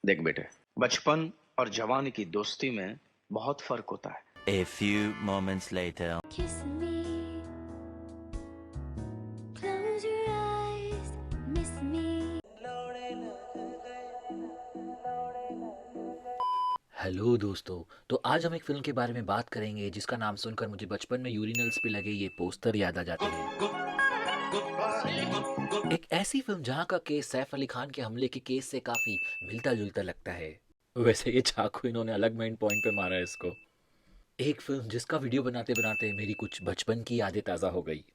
देख बेटे, बचपन और जवानी की दोस्ती में बहुत फर्क होता है। A few moments later. Kiss me, close your eyes, miss me. Hello दोस्तों। तो आज हम एक फिल्म के बारे में बात करेंगे जिसका नाम सुनकर मुझे बचपन में यूरिनल्स पे लगे ये पोस्टर याद आ जाते हैं। एक ऐसी फिल्म जहां का केस सैफ अली खान के हमले के केस से काफी मिलता जुलता लगता है। वैसे ये चाकू इन्होंने अलग मेन पॉइंट पे मारा है इसको। एक फिल्म जिसका वीडियो बनाते बनाते मेरी कुछ बचपन की यादें ताज़ा हो गई।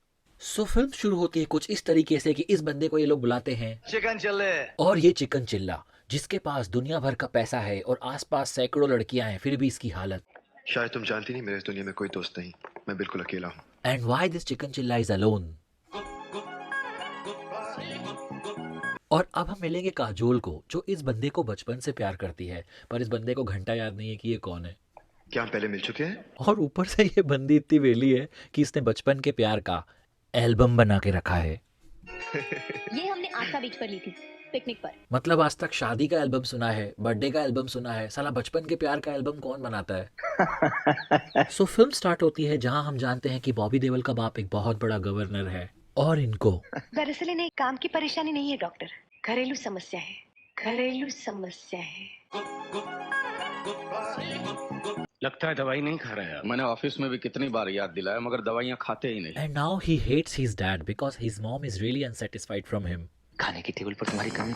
सो फिल्म शुरू होती है कुछ इस तरीके से कि इस बंदे को ये लोग बुलाते हैं चिकन चिल्ले। और ये चिकन चिल्ला जिसके पास दुनिया भर का पैसा है और आसपास सैकड़ों लड़कियां हैं, फिर भी इसकी हालत। शायद तुम जानती नहीं, मेरे इस दुनिया में कोई दोस्त नहीं, मैं बिल्कुल अकेला हूँ। एंड व्हाई दिस चिकन चिल्ला इज अलोन। और अब हम मिलेंगे काजोल को, जो इस बंदे को बचपन से प्यार करती है, पर इस बंदे को घंटा याद नहीं है कि ये कौन है। क्या हम पहले मिल चुके हैं? और ऊपर से ये बंदी इतनी वेली है कि इसने बचपन के प्यार का एल्बम बना के रखा है। ये हमने आस्था बीच पर ली थी, पिकनिक पर। मतलब आज तक शादी का एल्बम सुना है, बर्थडे का एल्बम सुना है, साला बचपन के प्यार का एल्बम कौन बनाता है। सो फिल्म स्टार्ट होती है जहां हम जानते हैं कि बॉबी देओल का बाप एक बहुत बड़ा गवर्नर है और इनको दरअसल इन्हें काम की परेशानी नहीं है डॉक्टर, घरेलू समस्या है, घरेलू समस्या है। लगता है दवाई नहीं खा रहा है। मैंने ऑफिस में भी कितनी बार याद दिलाया मगर दवाइयां खाते ही नहीं। And now he hates his dad because his mom is really unsatisfied from him. खाने की टेबल पर तुम्हारी कमी।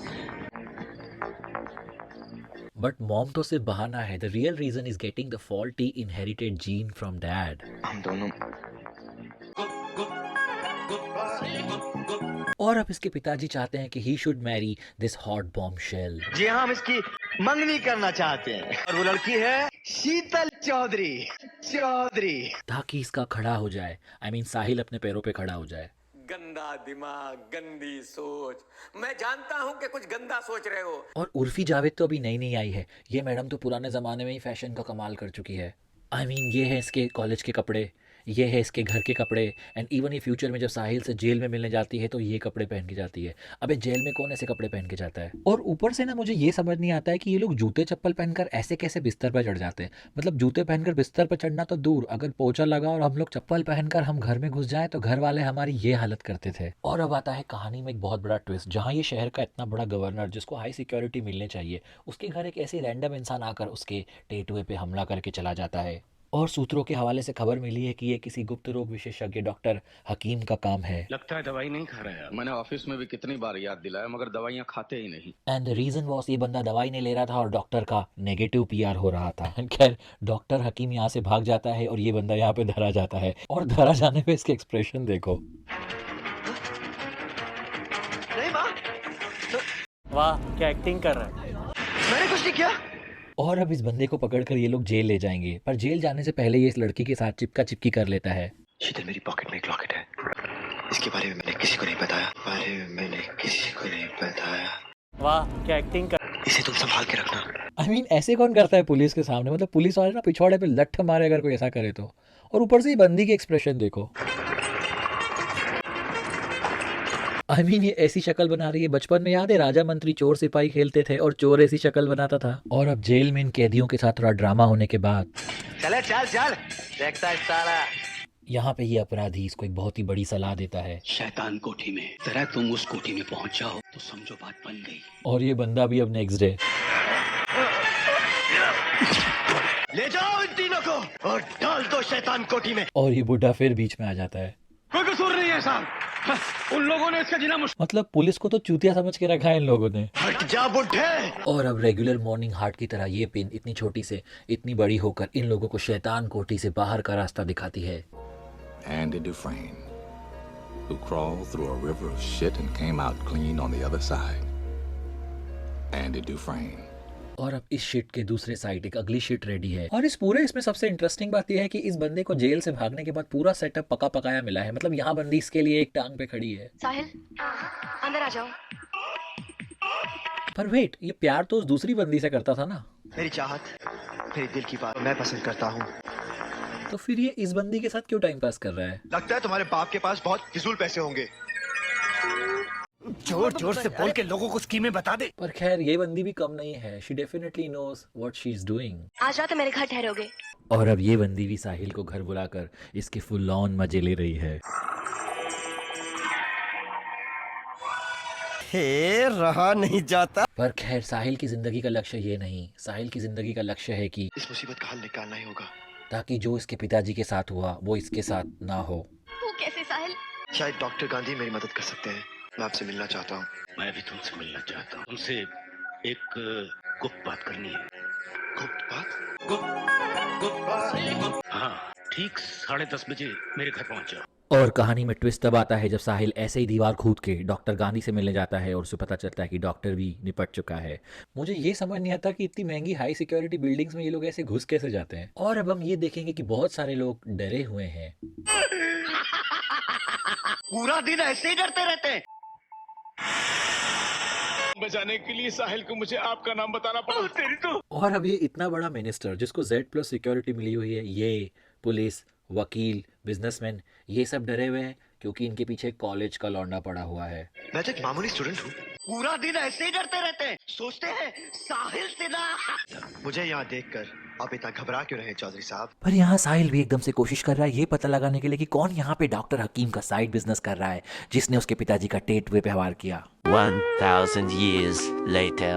बट मॉम तो सिर्फ बहाना है। The real reason is getting the faulty inherited gene from dad. हम दोनों। और अब इसके पिताजी चाहते हैं कि he should marry this hot bombshell. जी हाँ, हम इसकी मंगनी करना चाहते हैं और वो लड़की है शीतल चौधरी। ताकि इसका खड़ा हो जाए, आई मीन साहिल अपने पैरों पे खड़ा हो जाए। गंदा दिमाग, गंदी सोच। मैं जानता हूँ कि कुछ गंदा सोच रहे हो। और उर्फी जावेद तो अभी नई नई आई है। ये मैडम तो पुराने ज़माने में ही फैशन का कमाल कर चुकी है। आई मीन ये है इसके कॉलेज के कपड़े, ये है इसके घर के कपड़े। एंड इवन ये फ्यूचर में जब साहिल से जेल में मिलने जाती है तो ये कपड़े पहन के जाती है। अबे जेल में कौन ऐसे कपड़े पहन के जाता है। और ऊपर से ना मुझे ये समझ नहीं आता है कि ये लोग जूते चप्पल पहनकर ऐसे कैसे बिस्तर पर चढ़ जाते हैं। मतलब जूते पहनकर बिस्तर पर चढ़ना तो दूर, अगर पोछा लगा और हम लोग चप्पल पहनकर हम घर में घुस जाए तो घर वाले हमारी ये हालत करते थे। और अब आता है कहानी में एक बहुत बड़ा ट्विस्ट, जहाँ ये शहर का इतना बड़ा गवर्नर जिसको हाई सिक्योरिटी मिलने चाहिए, उसके घर एक ऐसे रैंडम इंसान आकर उसके टेटुए पे हमला करके चला जाता है। और सूत्रों के हवाले से खबर मिली है कि ये किसी गुप्त रोग विशेषज्ञ डॉक्टर हकीम का काम है। लगता है दवाई नहीं खा रहा है। मैंने ऑफिस में भी कितनी बार याद दिलाया मगर दवाइयां खाते ही नहीं। एंड द रीजन वॉज ये बंदा दवाई नहीं ले रहा था और डॉक्टर का नेगेटिव पीआर हो रहा था। खैर डॉक्टर हकीम यहाँ से भाग जाता है और ये बंदा यहाँ पे धरा जाता है। और धरा जाने पे इसके एक्सप्रेशन देखो। नहीं माँ, वाह, क्या एक्टिंग कर रहा है। मैंने कुछ नहीं किया। और अब इस बंदे को पकड़कर ये लोग जेल ले जाएंगे, पर जेल जाने से पहले ये इस लड़की के साथ चिपका चिपकी कर लेता है। शीतल, मेरी पॉकेट में एक लॉकेट है, इसके बारे में मैंने किसी को नहीं बताया। वाह, क्या एक्टिंग कर। इसे तुम संभाल के रखना। आई मीन ऐसे कौन करता है पुलिस के सामने। मतलब पुलिस वाले ना पिछवाड़े पे लठ मारे अगर कोई ऐसा करे तो। और ऊपर से ही बंदी के एक्सप्रेशन देखो। आई मीन ये ऐसी शक्ल बना रही है। बचपन में याद है राजा मंत्री चोर सिपाही खेलते थे और चोर ऐसी शक्ल बनाता था। और अब जेल में इन कैदियों के साथ थोड़ा ड्रामा होने के बाद चल देखता है साला। यहाँ पे ये अपराधी इसको एक बहुत ही बड़ी सलाह देता है। शैतान कोठी में तरह तुम उस कोठी में पहुंच जाओ तो समझो बात बन गई। और ये बंदा भी अब नेक्स्ट डे ले जाओ इन तीनों को और डाल दो शैतान कोठी में। और ये बुढ़ा फिर बीच में आ जाता है। कोई कसूर नहीं है साहब, उन लोगों ने इसका जीना मतलब पुलिस को तो चूतिया समझ के रखा है इन लोगों ने। हट जा बुढ़े। और अब रेगुलर मॉर्निंग हार्ट की तरह ये पिन इतनी छोटी से इतनी बड़ी होकर इन लोगों को शैतान कोठी से बाहर का रास्ता दिखाती है। Andy Dufresne, who crawled through a river of shit and came out clean on the other side. Andy Dufresne. और अब इस शिट के दूसरे साइड एक अगली शिट रेडी है। और इस पूरे इसमें सबसे इंटरेस्टिंग बात यह है कि इस बंदे को जेल से भागने के बाद पूरा सेटअप पका पकाया मिला है। मतलब यहाँ बंदी इसके लिए एक टांग पे खड़ी है। साहिल, अंदर आ जाओ। पर वेट, ये प्यार तो उस दूसरी बंदी से करता था ना। मेरी चाहत, मेरे दिल की बात मैं पसंद करता हूँ। तो फिर ये इस बंदी के साथ क्यों टाइम पास कर रहा है। लगता है तुम्हारे बाप के पास बहुत फिजूल पैसे होंगे। जोर जोर से बोल के लोगों को स्कीमें बता दे। पर खैर ये बंदी भी कम नहीं है, she definitely knows what she is doing. आज रात मेरे घर ठहरोगे? और अब ये बंदी भी साहिल को घर बुलाकर इसके फुल ऑन मजे ले रही है। हे रहा नहीं जाता। पर खैर साहिल की जिंदगी का लक्ष्य ये नहीं, साहिल की जिंदगी का लक्ष्य है कि इस मुसीबत का हल निकालना ही होगा। ताकि जो इसके पिताजी के साथ हुआ वो इसके साथ ना हो। वो कैसे साहिल? शायद डॉक्टर गांधी मेरी मदद कर सकते हैं। मैं आपसे मिलना चाहता हूँ। मैं भी तुमसे मिलना चाहता हूँ। तुमसे एक गुप्त बात करनी है। गुप्त बात? हाँ, ठीक 10:30 बजे मेरे घर पहुँच जाओ। और कहानी में ट्विस्ट तब आता है जब साहिल ऐसे ही दीवार कूद के डॉक्टर गांधी से मिलने जाता है और उसे पता चलता है कि डॉक्टर भी निपट चुका है। मुझे ये समझ नहीं आता कि इतनी महंगी हाई सिक्योरिटी बिल्डिंग्स में ये लोग ऐसे घुस कैसे जाते हैं। और अब हम ये देखेंगे कि बहुत सारे लोग डरे हुए हैं। पूरा दिन ऐसे ही डरते रहते हैं। बचाने के लिए साहिल को मुझे आपका नाम बताना पड़ा। तेरी तो। और अब ये इतना बड़ा मिनिस्टर जिसको Z+ सिक्योरिटी मिली हुई है, ये पुलिस, वकील, बिजनेसमैन, ये सब डरे हुए हैं क्योंकि इनके पीछे कॉलेज का लौंडा पड़ा हुआ है। मैं तो एक मामूली स्टूडेंट हूँ। पूरा दिन ऐसे ही डरते रहते हैं। सोचते हैं साहिल सिन्हा। मुझे यहाँ देखकर आप इतना घबरा क्यों रहे चौधरी साहब? पर यहाँ साहिल भी एकदम से कोशिश कर रहा है ये पता लगाने के लिए कि कौन यहाँ पे डॉक्टर हकीम का साइड बिजनेस कर रहा है जिसने उसके पिताजी का टेट वे पे व्यवहार किया। 1000 years later.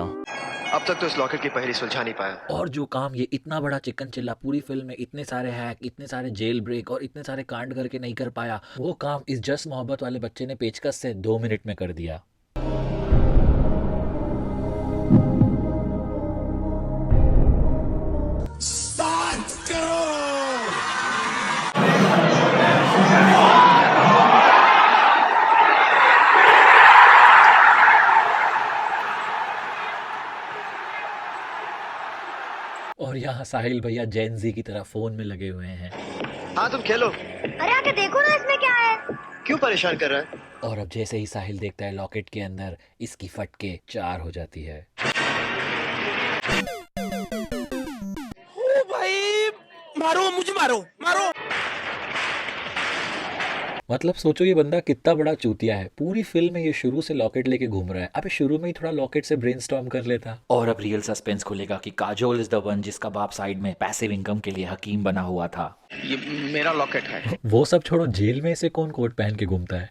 अब तक तो इस लॉकेट की पहेली सुलझा नहीं पाया। और जो काम ये इतना बड़ा चिकन चिल्ला पूरी फिल्म में इतने सारे हैक, इतने सारे जेल ब्रेक और इतने सारे कांड करके नहीं कर पाया, वो काम इस जस्ट मोहब्बत वाले बच्चे ने पेचकस से 2 मिनट में कर दिया। और यहाँ साहिल भैया जेन जी की तरह फोन में लगे हुए हैं। हाँ तुम खेलो। अरे आके देखो ना इसमें क्या है। क्यों परेशान कर रहा है? और अब जैसे ही साहिल देखता है लॉकेट के अंदर इसकी फटके 4 हो जाती है। ओ भाई मारो, मुझे मारो मारो। मतलब सोचो ये बंदा कितना बड़ा चूतिया है। पूरी फिल्म में ये शुरू से लॉकेट लेके घूम रहा है। अबे शुरू में ही थोड़ा लॉकेट से ब्रेनस्टॉर्म कर लेता। और अब रियल सस्पेंस खुलेगा कि काजोल इज द वन जिसका बाप साइड में पैसिव इनकम के लिए हकीम बना हुआ था। ये मेरा लॉकेट है। वो सब छोड़ो, जेल में से कौन कोट पहन के घूमता है?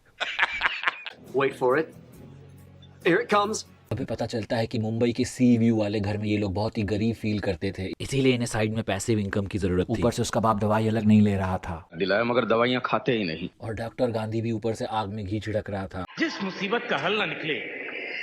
Wait for it. Here it comes. अभी पता चलता है कि मुंबई के सी व्यू वाले घर में ये लोग बहुत ही गरीब फील करते थे, इसीलिए इन्हें साइड में पैसिव इनकम की जरूरत थी। ऊपर से उसका बाप दवाई अलग नहीं ले रहा था, दिलाया मगर दवाइयाँ खाते ही नहीं। और डॉक्टर गांधी भी ऊपर से आग में घी छिड़क रहा था, जिस मुसीबत का हल ना निकले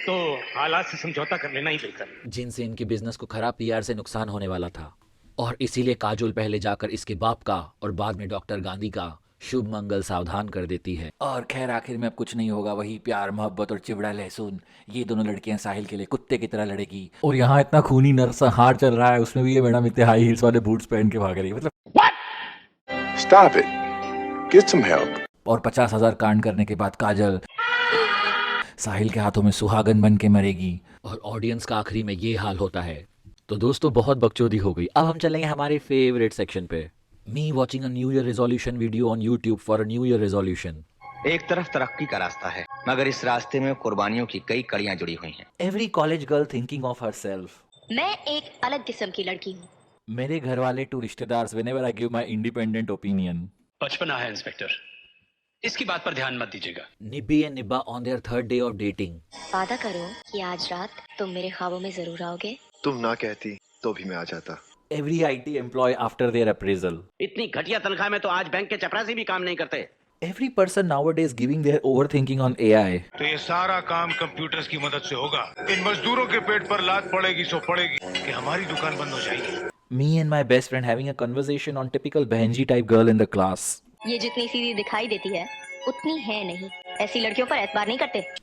तो हालात से समझौता कर लेना ही बेहतर। जिनसे इनके बिजनेस को खराब PR से नुकसान होने वाला था। और इसीलिए काजोल पहले जाकर इसके बाप का और बाद में डॉक्टर गांधी का शुभ मंगल सावधान कर देती है। और खैर आखिर में अब कुछ नहीं होगा, वही प्यार मोहब्बत और चिवड़ा लहसुन, ये दोनों लड़कियां साहिल के लिए कुत्ते की तरह लड़ेगी। और यहाँ इतना खूनी नरसंहार चल रहा है, उसमें भी ये मैडम इतने हाई हील्स वाले बूट्स पहन के भाग रही है। मतलब Stop it. Get some help. और 50,000 कांड करने के बाद काजल साहिल के हाथों में सुहागन बन के मरेगी और ऑडियंस का आखिरी में ये हाल होता है। तो दोस्तों बहुत बकचोदी हो गई। अब हम चलेंगे हमारे फेवरेट सेक्शन पे, me watching a new year resolution video on YouTube for a new year resolution. एक तरफ तरक्की का रास्ता है, मगर इस रास्ते में कुर्बानियों की कई कड़ियां जुड़ी हुई हैं। Every college girl thinking of herself. मैं एक अलग किस्म की लड़की हूँ। मेरे घर वाले टू रिश्तेदार whenever I give my independent opinion. बचपना है इंस्पेक्टर, इसकी बात पर ध्यान मत दीजिएगा। निब्बी एंड निब्बा on their 3rd day of dating. वादा करो कि आज रात तुम मेरे ख्वाबों में जरूर आओगे। तुम ना कहती तो भी मैं आ जाता। Every IT employ after their appraisal. इतनी घटिया तनख्वाह में तो आज बैंक के चपरासी भी काम नहीं करते। Every person nowadays giving their overthinking on AI। तो ये सारा काम कंप्यूटर्स की मदद से होगा। इन मजदूरों के पेट पर लात पड़ेगी सो पड़ेगी कि हमारी दुकान बंद हो जाएगी। Me and my best friend having a conversation on typical बहनजी type girl in the class. ये जितनी सीधी दिखाई देती है उतनी है नहीं। ऐसी लड़कियों पर एतबार नहीं करते।